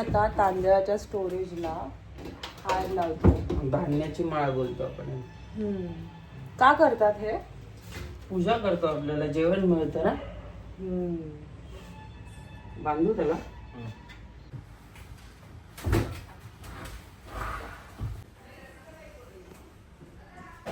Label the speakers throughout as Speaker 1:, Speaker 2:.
Speaker 1: आता तांदळाच्या स्टोरेजला हार लावतो.
Speaker 2: धान्याची माळ बोलतो आपण.
Speaker 1: का करतात हे?
Speaker 2: पूजा करतो, आपल्याला जेवण मिळतं ना. बांधू त्याला.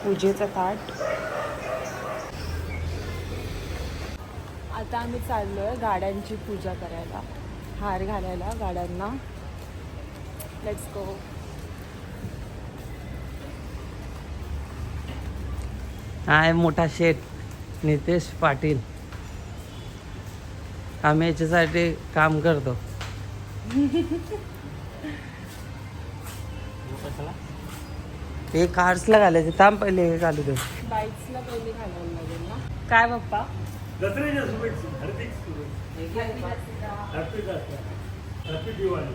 Speaker 1: पूजेचं ताट. आता आम्ही चाललोय गाड्यांची पूजा करायला, हार घालायला गाड्यांना. Let's go.
Speaker 2: हाय मोठा शेठ नितेश पाटील. आम्ही याच्यासाठी काम करतो. हे कार्सला घालायचे. थांब पहिले हे घालू दे.
Speaker 1: बाईक्सला पहिले घालायला लागेल ना. काय पप्पा?
Speaker 3: दसऱ्याच्या शुभेच्छा. हार्दिक शुभेच्छा. हॅपी दसरा. हॅपी दिवाळी.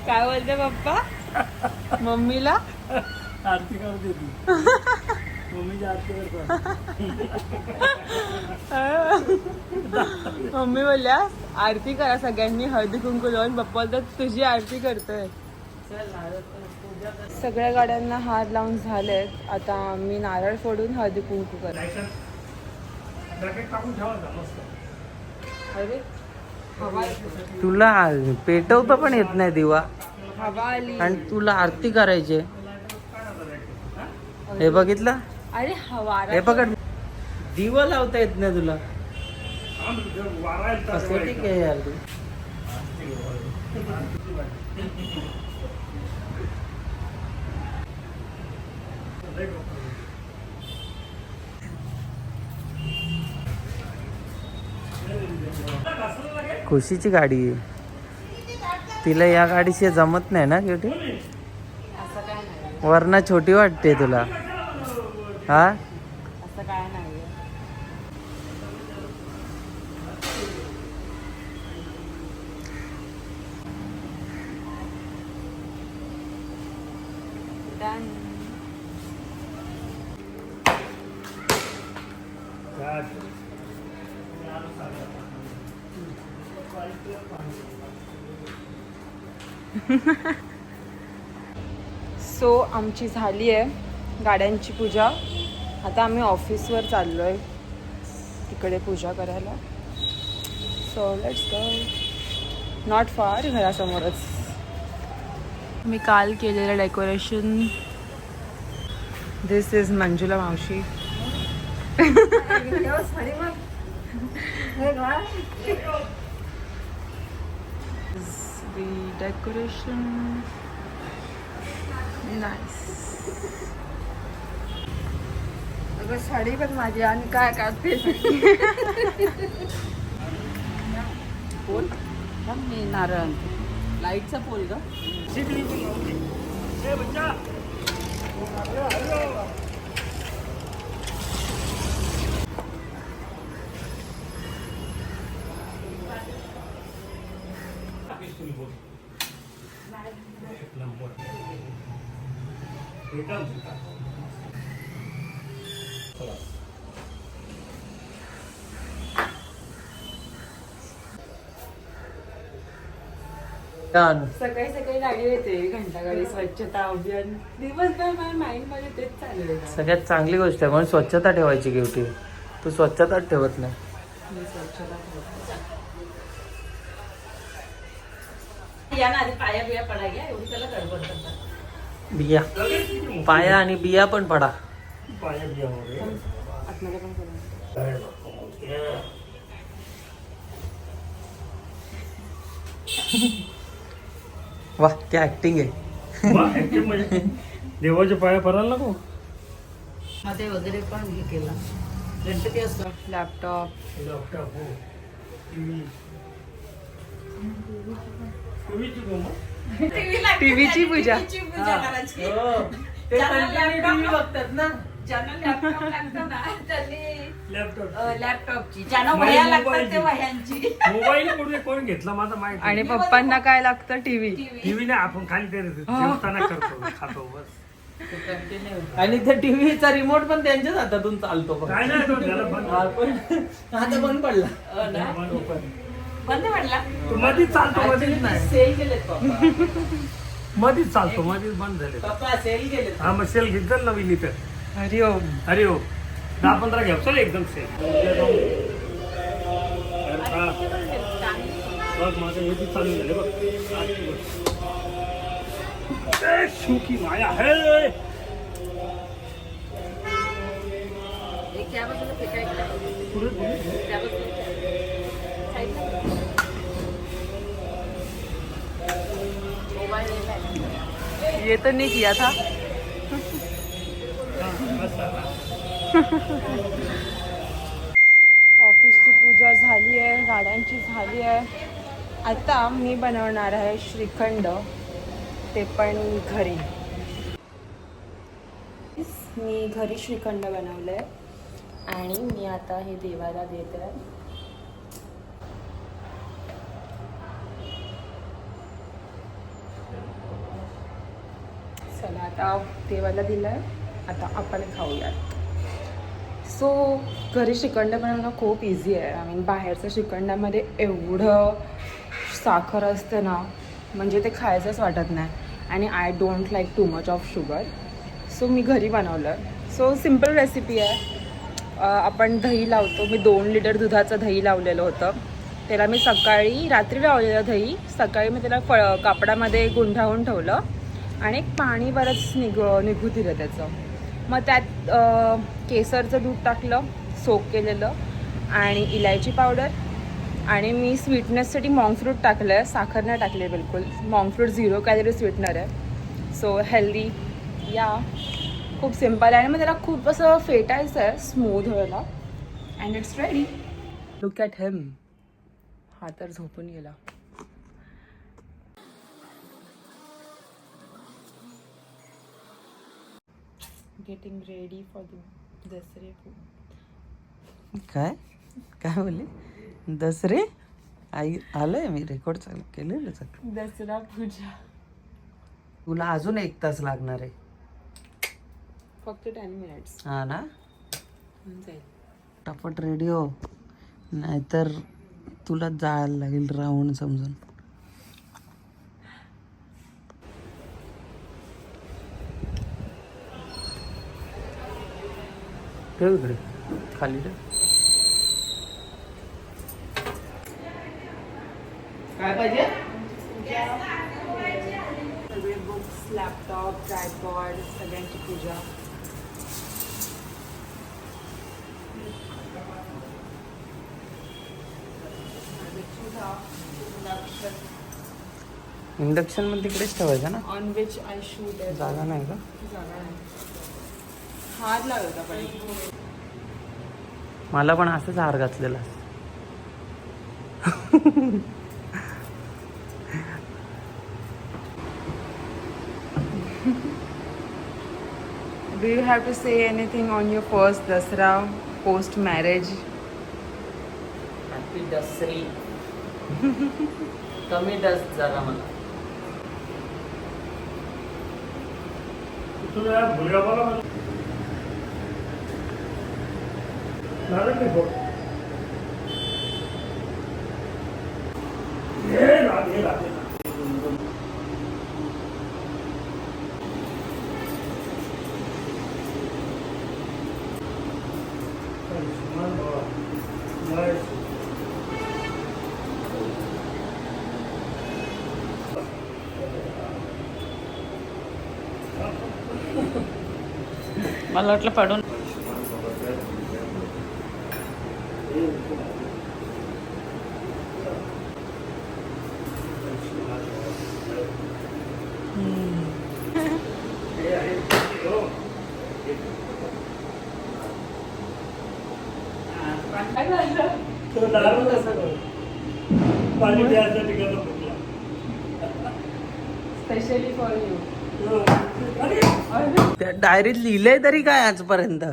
Speaker 1: काय बोलते पप्पा? मम्मीला
Speaker 3: आरती करते ती. मम्मीची आरती करतो.
Speaker 1: मम्मी बोलल्या आरती करा सगळ्यांनी हळदी कुंकू लावून. पप्पा तर तुझी आरती करतोय. सगळ्या गाड्यांना हार लावून झालेत. आता मी नारळ फोडून हळदी कुंकू करा.
Speaker 3: रॅकेट टाकून ठेवायचा मस्त.
Speaker 1: अरे हवा
Speaker 2: तुला पेटवता पण येत नाही दिवा,
Speaker 1: हवा आली.
Speaker 2: आणि तुला आरती करायची. हे बघितलं?
Speaker 1: अरे हवा.
Speaker 2: हे पकड. दिवा लावता येत नाही तुला. कसं ठीक आहे यार तू. खुशीची गाडी आहे. तिला या गाडीशी जमत नाही ना शेवटी.
Speaker 1: असं काय नाही.
Speaker 2: वरना छोटी वाटते तुला. हा
Speaker 1: असं काय नाही. सो आमची झाली आहे गाड्यांची पूजा. आता आम्ही ऑफिसवर चाललोय तिकडे पूजा करायला. So let's go. Not far, घरासमोरच. मी काल केलेलं डेकोरेशन. दिस इज मंजुला मावशी. The decoration. Nice.
Speaker 4: अगं साडी पण माझी आणि काय काढते.
Speaker 1: पोल मी नारळ लाईटचा पोल ग. सकाळी सकाळी गाडी येते, घंटा गाडी, स्वच्छता अभियान. दिवसभर माझ्या माइंड मध्ये तेच चालू आहे.
Speaker 2: सगळ्यात चांगली गोष्ट आहे, म्हणून स्वच्छता ठेवायची ड्युटी. तू स्वच्छताच ठेवत नाही.
Speaker 1: मी स्वच्छता ठेवते.
Speaker 4: या ना आधी पाया बिया पडा घ्या, एवढी त्याला गडबड करतात.
Speaker 2: बिया, पाया आणि बिया पण पडा.
Speaker 3: पाया बिया वगैरे.
Speaker 1: आतमध्ये पण करू.
Speaker 2: वा क्या ऍक्टिंग आहे.
Speaker 3: ऍक्टिव्ह म्हणजे देवाच्या पाया पडायला नको.
Speaker 4: मध्ये वगैरे पण हे केलं. गणपती असतो.
Speaker 1: लॅपटॉप.
Speaker 3: लॅपटॉप हो. टीव्हीची कोण?
Speaker 1: टीव्हीची पूजा.
Speaker 4: करायची.
Speaker 3: ते कंटिन्यू टीव्ही बघतात ना.
Speaker 4: ज्यांना लॅपटॉप लागतं ना त्यांनी
Speaker 3: लॅपटॉप
Speaker 4: लॅपटॉपची, ज्यांना
Speaker 3: माझी
Speaker 4: वह्या लागतात
Speaker 3: मोबाईलची.
Speaker 4: ते वह्यांची.
Speaker 3: मोबाईल पुढे कोण घेतला माझा माहिती
Speaker 1: आणि पप्पांना काय लागतं टीव्ही.
Speaker 3: टीव्ही नाही, आपण खाली ते जेवताना करतो खातो बस.
Speaker 2: आणि त्या टीव्हीचा रिमोट पण त्यांच्याच हातातून चालतो बघ.
Speaker 3: काय नाही तो त्याला बंद
Speaker 2: हा, पण आता बंद पडला.
Speaker 3: बंद open.
Speaker 4: बंद पडला.
Speaker 3: तो मधीच चालतो मधीच नाही,
Speaker 2: सेल केलेत पप्पा.
Speaker 3: मधीच चालतो मधीच बंद झाले.
Speaker 2: पप्पा सेल केलेत.
Speaker 3: हा मग सेल घेत चल नवीन इथं.
Speaker 1: हरी ओम.
Speaker 3: अरे हो 10-15 घ्या चल एकदम सेल. बघ माझं हे बी चालू झाले बघ. ए, शुकी माया है.
Speaker 4: एक त्या बाजूला फेकायचं.
Speaker 3: पुढे पुढे.
Speaker 4: त्या बाजूला. साईडला. मोबाईल येत
Speaker 1: ये तो नहीं किया था. ऑफिसची पूजा झाली आहे, गाड्यांची झाली आहे. आता मी बनवणार आहे श्रीखंड, ते पण घरी. मी घरी श्रीखंड बनवलं आहे आणि मी आता हे देवाला देत आहे. चला आता देवाला दिलं आहे, आता आपण खाऊयात. सो घरी श्रीखंड बनवणं खूप इझी आहे. आय मीन बाहेरचं श्रीखंडामध्ये एवढं साखर असते ना, म्हणजे ते खायचंच वाटत नाही. आणि I don't like too much of sugar. So मी घरी बनवलं. सो सिम्पल रेसिपी आहे. आपण दही लावतो. मी 2 लिटर दुधाचं दही लावलेलं होतं. त्याला मी रात्री लावलेलं दही, सकाळी मी त्याला कापडामध्ये गुंढाळून ठेवलं आणि एक पाणी बरंच निघू दिलं त्याचं. मग त्यात केसरचं दूध टाकलं, सोक केलेलं, आणि इलायची पावडर, आणि मी स्वीटनेससाठी मॉन्ग फ्रूट टाकलं आहे. साखर नाही टाकली आहे बिलकुल. मॉन्ग फ्रूट 0 कॅलरी स्वीटनर आहे. So healthy. या खूप सिम्पल आहे. आणि मग त्याला खूप असं फेटायचं आहे स्मूथ व्हायला. And it's ready. Look at him. हा तर झोपून गेला. गेटिंग रेडी फॉर द दसरे.
Speaker 2: काय काय बोलली? दसरे आई आलंय, मी रेकॉर्ड चालू केलेलं सगळं.
Speaker 1: दसरा पूजा
Speaker 2: तुला अजून 1 तास लागणार आहे.
Speaker 1: फक्त 10 मिनिट्स
Speaker 2: हा ना,
Speaker 1: होऊन जाईल.
Speaker 2: पटापट रेडी हो, नाहीतर तुला जायला लागेल रावण समजून. ठेव इकडे खाली ठेव. काय पाहिजे?
Speaker 1: सगळे बुक्स, लॅपटॉप, ट्रायपॉड, सगळ्यांची पूजा.
Speaker 2: इंडक्शन मध्ये तिकडेच ठेवायचं ना,
Speaker 1: ऑन विच आय शूट.
Speaker 2: जागा नाही का?
Speaker 1: जागा नाही. हात लागत आपण.
Speaker 2: मला पण असंच हार घातलेला.
Speaker 1: Do you have to say anything on your first Dasra post marriage?
Speaker 2: Happy दसरी. कमी डस जरा मला.
Speaker 3: तुला भुलगा बघा झालं की बघ. हे राधे राधे. आयुष्मान भव. जय श्री.
Speaker 2: मला वाटलं पडून.
Speaker 3: तो दारू कसं पाणी प्यायचा ठिकाण फुटला.
Speaker 1: Especially for you.
Speaker 2: त्या डायरीत लिहिलंय तरी काय आजपर्यंत?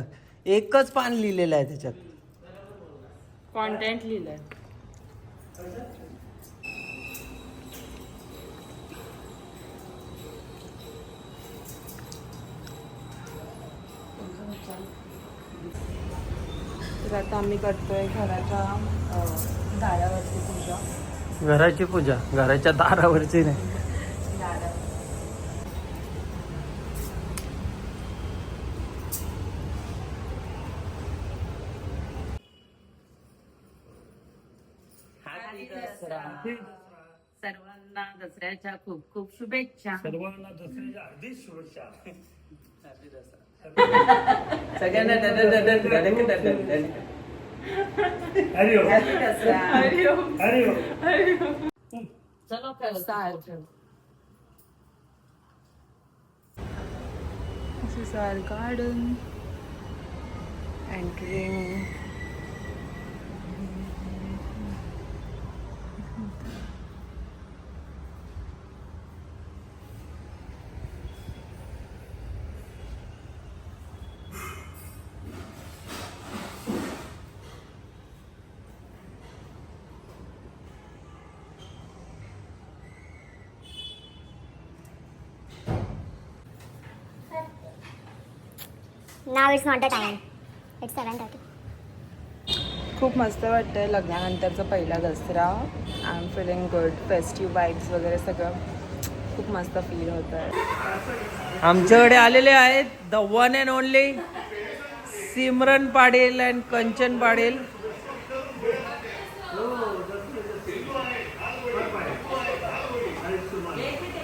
Speaker 2: एकच पान लिहिलेलं आहे त्याच्यात.
Speaker 1: कॉन्टेंट लिहिलंय. तर आता आम्ही करतोय घराच्या दारावरची पूजा.
Speaker 2: घराची पूजा, घराच्या दारावरची नाही.
Speaker 1: दारा
Speaker 4: सर्वांना दसऱ्याच्या खूप खूप शुभेच्छा.
Speaker 3: सर्वांना दसऱ्याच्या हार्दिक शुभेच्छा.
Speaker 2: सगळ्यांना
Speaker 3: हरि ओम.
Speaker 4: दसरा.
Speaker 3: हरि ओम.
Speaker 4: चलो
Speaker 1: This is our garden. Entering.
Speaker 5: Now it's not the time. It's 7:30.
Speaker 1: खूप मस्त वाटतंय लग्नानंतरचा पहिला Dasara. I am feeling good. Festive vibes वगैरे सगळं खूप मस्त फील होत आहे.
Speaker 2: आमच्याकडे आलेले आहेत the one and only Simran Patil and Kanchan Patil.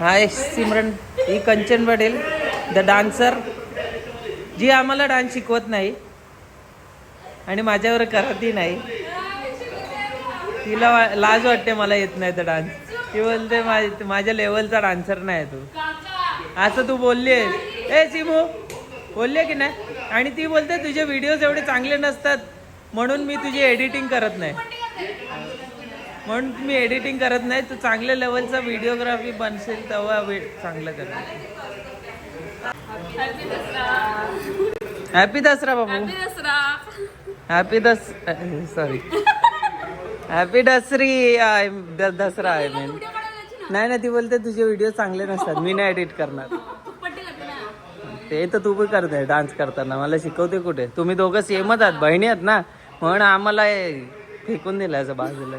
Speaker 2: Hi Simran, ही कंचन पाटील द डान्सर, जी आम्हाला डान्स शिकवत नाही आणि माझ्यावर करतही नाही. तिला लाज वाटते मला येत नाही तर डान्स. ती बोलते माझ्या लेवलचा डान्सर नाही तू, असं तू बोलली आहेस. ए सिमू बोलले की नाही. आणि ती बोलते तुझे व्हिडिओज एवढे चांगले नसतात म्हणून मी तुझी एडिटिंग करत नाही, म्हणून मी एडिटिंग करत नाही. तू चांगल्या लेवलचा व्हिडिओग्राफी बनसेल तेव्हा चांगलं कर. हॅपी दसरा बाबू. हॅपी सॉरी हॅपी दसरा आहे मेन. नाही ना, ती बोलते तुझे व्हिडिओ चांगले नसतात, मी नाही एडिट करणार. ते तर तू पण करते डान्स करताना, मला शिकवते कुठे. तुम्ही दोघं सेमच आहात, बहिणी आहात ना, म्हणून आम्हाला फेकून दिलं असं बाजूला.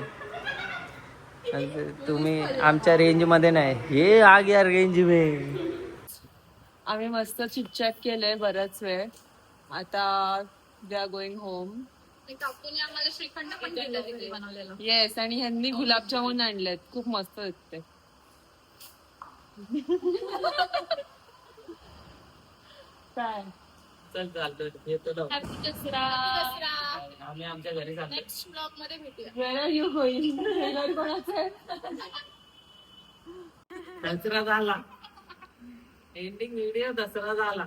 Speaker 2: तुम्ही आमच्या रेंज मध्ये नाही. हे आ गया रेंज में.
Speaker 1: आम्ही मस्त चिटचॅट केलंय बराच वेळ. आता we are going home. Yes, आणि ह्यांनी गुलाबजामुन आणलेत, खूप मस्त दिसते. काय
Speaker 2: चल चालतो, येतो ना. आम्ही आमच्या घरी जातो.
Speaker 1: वेळ यू होईल कोणाचं आहे?
Speaker 2: दसरा झाला, एंडिंग व्हिडिओ दसरा झाला.